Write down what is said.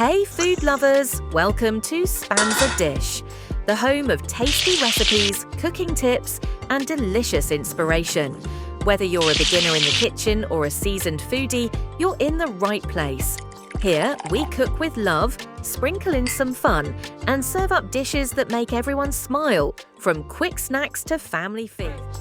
Hey food lovers, welcome to Span's a Dish, the home of tasty recipes, cooking tips and delicious inspiration. Whether you're a beginner in the kitchen or a seasoned foodie, you're in the right place. Here, we cook with love, sprinkle in some fun, and serve up dishes that make everyone smile, from quick snacks to family feasts.